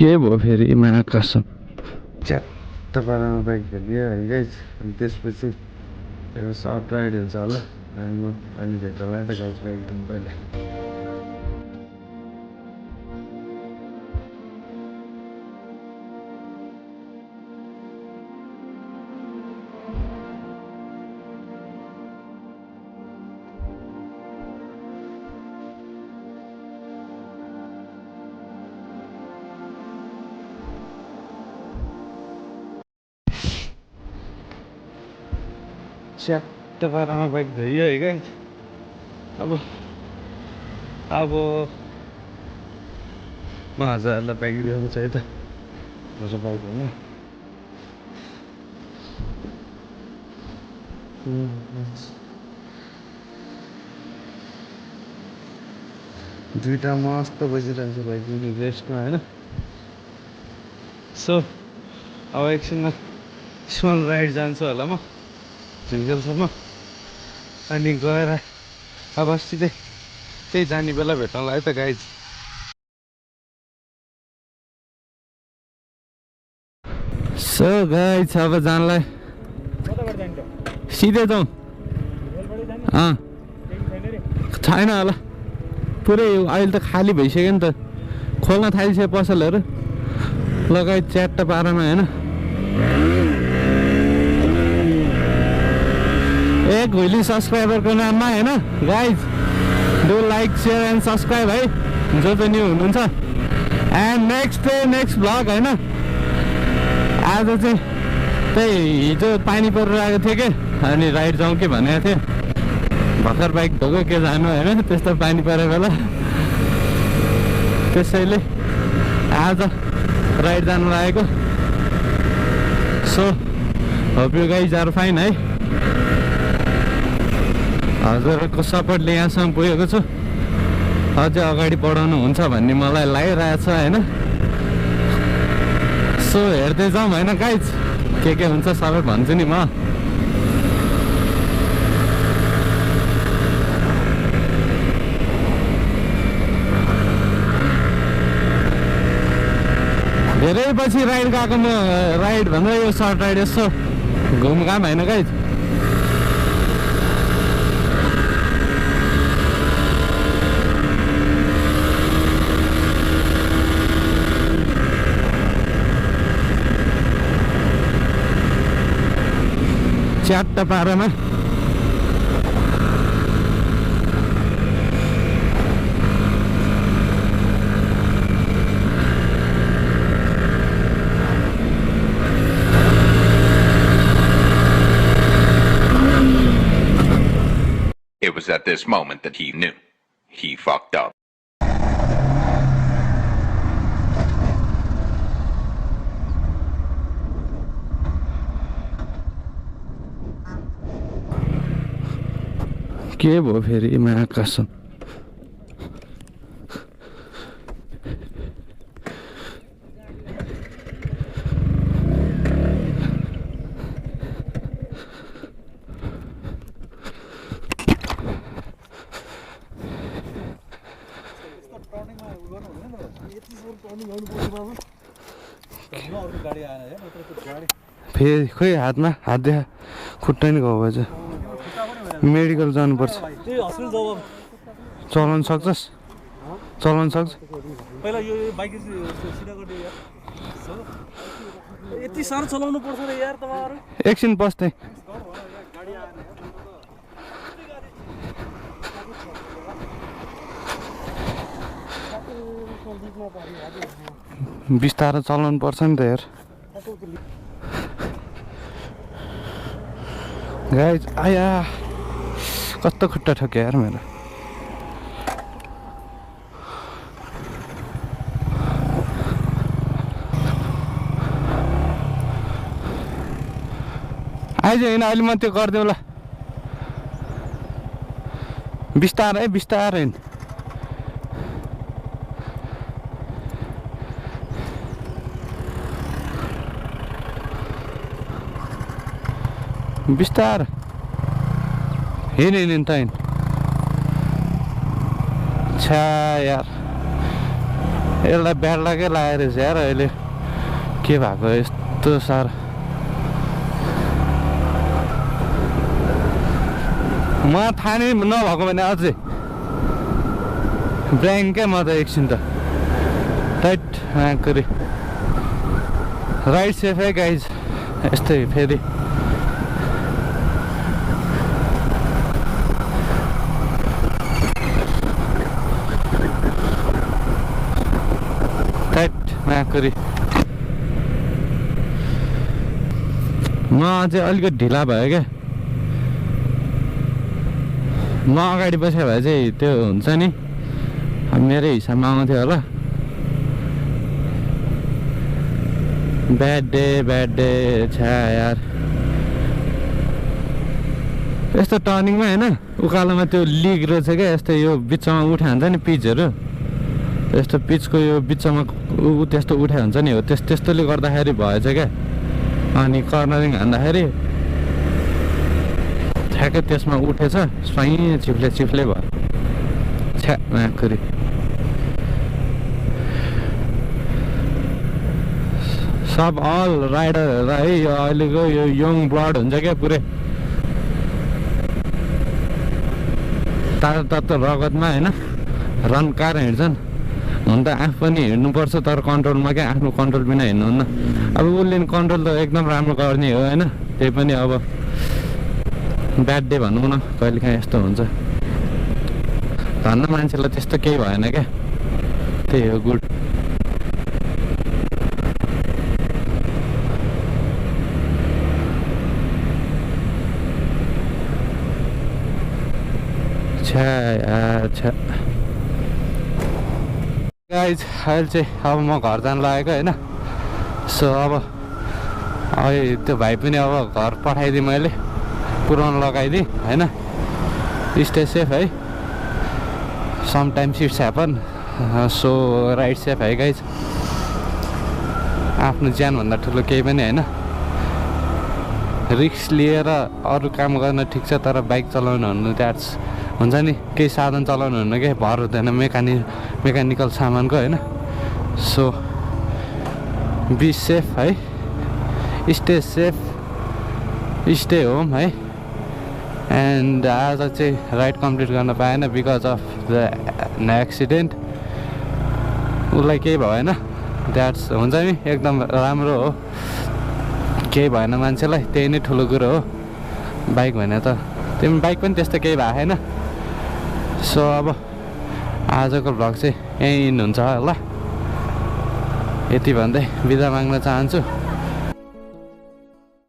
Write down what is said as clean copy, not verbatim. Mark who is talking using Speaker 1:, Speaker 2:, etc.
Speaker 1: के भयो फेरि महाकसम च्याट्ट पारामा बाइक खेलियो है गाइज अनि त्यसपछि एउटा सर्ट राइड हुन्छ होला अनि म अनि भेट्टलाई त गाइज बाइक दिनु पहिले च्याट्ट पारामा बाइक धोइयो है गाइज अब म हजुरहरूलाई बाइक दिएको छु है त मेरो बाइक होइन दुईटा मस्त बजिरहेको छ बाइक पनि रेस्टमा होइन सो अब एकछिनमा स्मल राइड जान्छु होला म झुन्जेलसम्म अनि गएर अब सिधै त्यही जाने बेला भेट्नला है त गाइज सो गाइज अब जानलाई सिधै जाउँ छैन होला पुरै अहिले त खाली भइसक्यो नि त खोल्न थालिसक्यो पसलहरू लगायत च्याट्ट पारामा होइन एक भोलि सब्सक्राइबरको नाममा होइन guys do like share and subscribe है जो न्यू हुनुहुन्छ एन्ड नेक्स्ट भ्लग होइन आज चाहिँ त्यही हिजो पानी परिरहेको थियो कि अनि राइड जाउँ कि भनेको थिएँ भर्खर बाइक धोको के जानु होइन त्यस्तो पानी परेको बेला त्यसैले आज राइड जानु लागेको so hope you guys are fine है हजुरहरूको सपोर्टले यहाँसम्म पुगेको छु अझै अगाडि बढाउनु हुन्छ भन्ने मलाई लागिरहेछ होइन सो हेर्दै जाउँ होइन गाइज के हुन्छ सबै भन्छु नि म धेरै पछि राइड गएको म राइड भन्दा यो सर्ट राइड यसो घुमघाम होइन guys च्याट्ट पारामा
Speaker 2: It was at this moment that he knew. He fucked up.
Speaker 1: के भयो फेरि महाकसम फेरि खोइ हातमा हात देखा खुट्टा नि गएको भएछ मेडिकल जानुपर्छ चलाउन सक्छस् चलाउन सक्छ
Speaker 3: पहिला यो बाइक सिधा गर्दै यार यति सानो चलाउनु पर्छ र यार तपाईहरु
Speaker 1: एकछिन बस्दै बिस्तारै चलाउनु पर्छ नि त यार गाइज आया कस्तो खुट्टा ठोक्यो यार मेरो आइज होइन अहिले म त्यो गरिदेऊ ल बिस्तारै बिस्तारै बिस्तार हिँड त छा यार यसलाई ब्याड लागै लागेर रहेछ यार अहिले के भएको यस्तो साह्रो म थाहा नै नभएको भने अझै ब्ल्याङ्क क्या म त एकछिन त टाइट आँकरी राइट सेफ है गाइज यस्तै फेरि टाइट आँकरी म अझै अलिकति ढिला भयो क्या म अगाडि बस्यो भए चाहिँ त्यो हुन्छ नि मेरै हिसाबमा आउँथ्यो होला ब्याड डे छ्या यार यस्तो टर्निङमा होइन उकालोमा त्यो लिक रहेछ क्या यस्तो यो बिचमा उठाइ हुन्छ नि पिचहरू यस्तो पिचको यो बिचमा त्यस्तो उठाइ हुन्छ नि हो त्यस्तोले गर्दाखेरि भएछ क्या अनि कर्नरिङ हान्दाखेरि ठ्याक्कै त्यसमा उठेछ स्वाइँ चिप्ले भयो छ्या माखुरी सब अल राइडरहरूलाई है यो अहिलेको यो यङ ब्लड हुन्छ क्या पुरै तातो रगतमा होइन रन्काएर हिँड्छन् हुन त आफू पनि हिँड्नुपर्छ तर कन्ट्रोलमा क्या आफ्नो कन्ट्रोल बिना हिँड्नुहुन्न अब उसले कन्ट्रोल त एकदम राम्रो गर्ने हो होइन त्यही पनि अब ब्याड डे भनौँ न कहिलेकाहीँ यस्तो हुन्छ धन्न मान्छेलाई त्यस्तो केही भएन क्या त्यही हो गुड अच्छा गाइज अहिले चाहिँ अब म घर जानु लागेको होइन सो अब अहिले त्यो भाइ पनि अब घर पठाइदिएँ मैले पुऱ्याउनु लगाइदिएँ होइन स्टे सेफ है sometimes it's happen so right safe है गाइज आफ्नो ज्यानभन्दा ठुलो केही पनि होइन रिक्स लिएर अरू काम गर्न ठिक छ तर बाइक चलाउनु भन्नु द्याट्स हुन्छ नि केही साधन चलाउनु हुन्न कि भर हुँदैन मेकानिकल सामानको होइन सो बी सेफ है स्टे सेफ स्टे होम है एन्ड आज चाहिँ राइड कम्प्लिट गर्न पाएन बिकज अफ द एक्सिडेन्ट उसलाई केही भएन द्याट्स हुन्छ नि एकदम राम्रो हो केही भएन मान्छेलाई त्यही नै ठुलो कुरो हो बाइक भने त तिमी बाइक पनि त्यस्तो केही भएको छैन सो अब आजको भ्लग चाहिँ यहीँ हुन्छ होला यति भन्दै बिदा माग्न चाहन्छु